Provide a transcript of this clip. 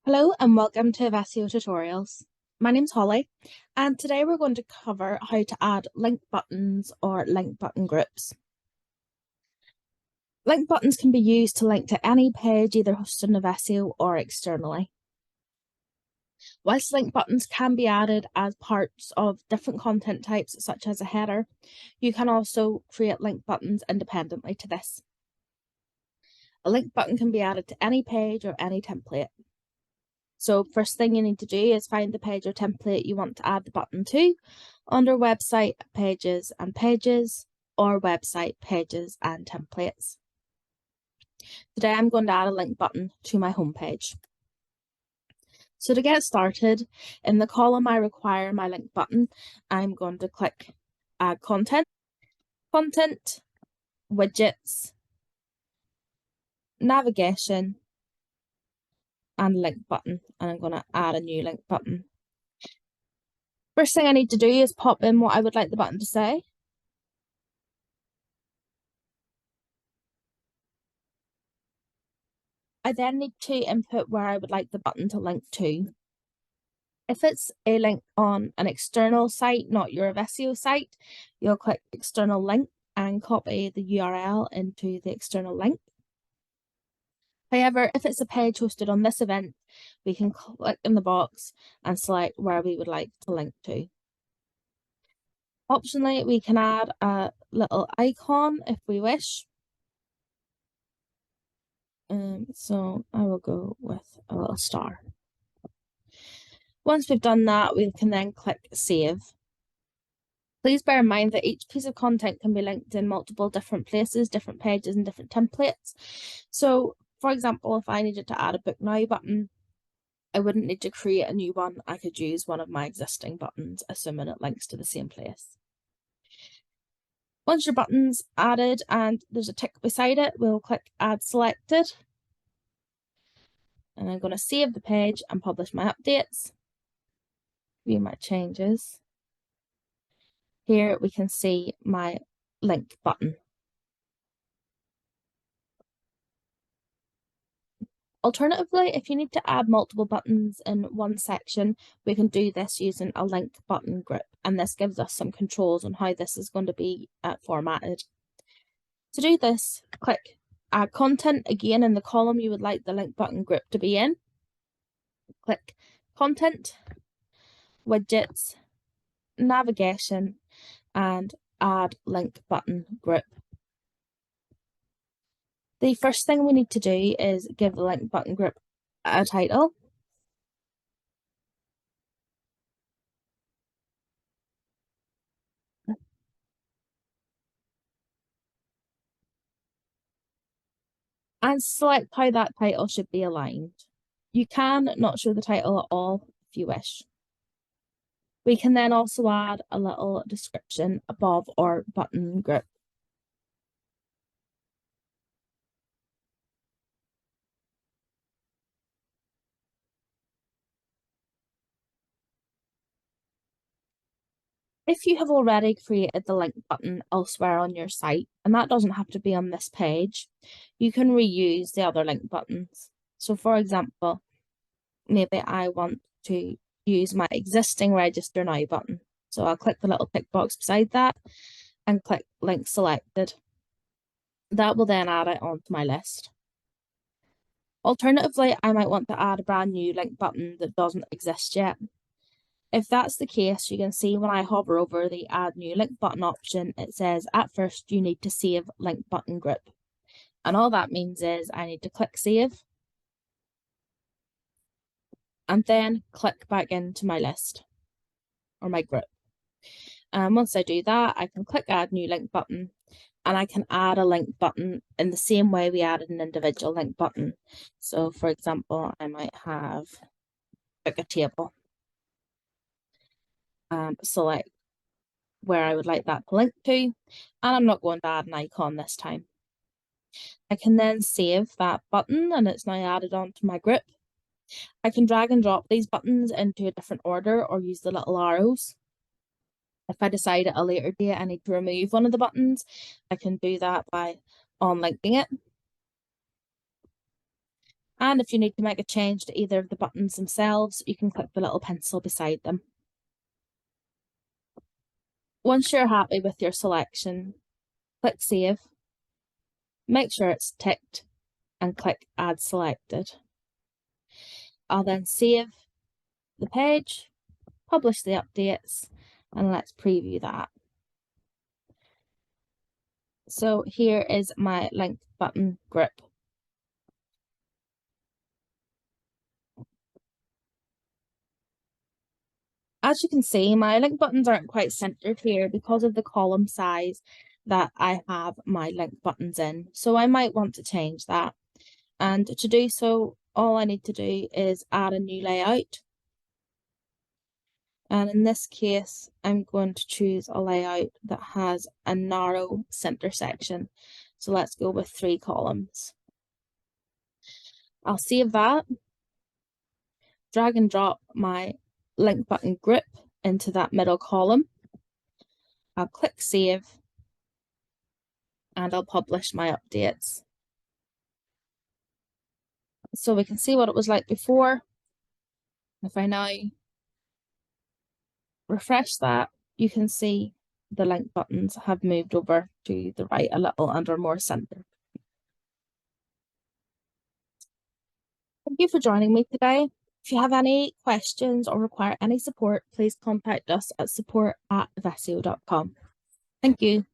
Hello and welcome to Evessio tutorials. My name's Holly and today we're going to cover how to add link buttons or link button groups. Link buttons can be used to link to any page either hosted in Evessio or externally. Whilst link buttons can be added as parts of different content types such as a header, you can also create link buttons independently to this. A link button can be added to any page or any template. So first thing you need to do is find the page or template you want to add the button to under website, pages and pages, or website, pages and templates. Today I'm going to add a link button to my homepage. So to get started, in the column I require my link button, I'm going to click Add Content, Content, Widgets, Navigation, and Link Button, and I'm going to add a new link button. First thing I need to do is pop in what I would like the button to say. I then need to input where I would like the button to link to. If it's a link on an external site, not your Evessio site, you'll click external link and copy the URL into the external link. However, if it's a page hosted on this event, we can click in the box and select where we would like to link to. Optionally, we can add a little icon if we wish. So I will go with a little star. Once we've done that, we can then click Save. Please bear in mind that each piece of content can be linked in multiple different places, different pages and different templates. So, for example, if I needed to add a Book Now button, I wouldn't need to create a new one. I could use one of my existing buttons, assuming it links to the same place. Once your button's added and there's a tick beside it, we'll click Add Selected. And I'm going to save the page and publish my updates. View my changes. Here we can see my link button. Alternatively, if you need to add multiple buttons in one section, we can do this using a link button group, and this gives us some controls on how this is going to be formatted. To do this, click Add Content again in the column you would like the link button group to be in. Click Content, Widgets, Navigation, and Add Link Button Group. The first thing we need to do is give the link button group a title. And select how that title should be aligned. You can not show the title at all if you wish. We can then also add a little description above our button group. If you have already created the link button elsewhere on your site, and that doesn't have to be on this page, you can reuse the other link buttons. So for example, maybe I want to use my existing Register Now button. So I'll click the little tick box beside that and click Link Selected. That will then add it onto my list. Alternatively, I might want to add a brand new link button that doesn't exist yet. If that's the case, you can see when I hover over the Add New Link Button option, it says at first you need to save link button group. And all that means is I need to click Save and then click back into my list or my group. And once I do that, I can click Add New Link Button and I can add a link button in the same way we added an individual link button. So for example, I might have Book a Table. Select where I would like that to link to, and I'm not going to add an icon this time. I can then save that button and it's now added onto my group. I can drag and drop these buttons into a different order or use the little arrows. If I decide at a later date I need to remove one of the buttons, I can do that by unlinking it. And if you need to make a change to either of the buttons themselves, you can click the little pencil beside them. Once you're happy with your selection, click Save, make sure it's ticked, and click Add Selected. I'll then save the page, publish the updates, and let's preview that. So here is my link button grip. As you can see, my link buttons aren't quite centered here because of the column size that I have my link buttons in. So I might want to change that. And to do so, all I need to do is add a new layout. And in this case, I'm going to choose a layout that has a narrow center section. So let's go with 3 columns. I'll save that, drag and drop my link button grip into that middle column. I'll click Save, and I'll publish my updates. So we can see what it was like before. If I now refresh that, you can see the link buttons have moved over to the right a little and are more centered. Thank you for joining me today. If you have any questions or require any support, please contact us at support@evessio.com. Thank you.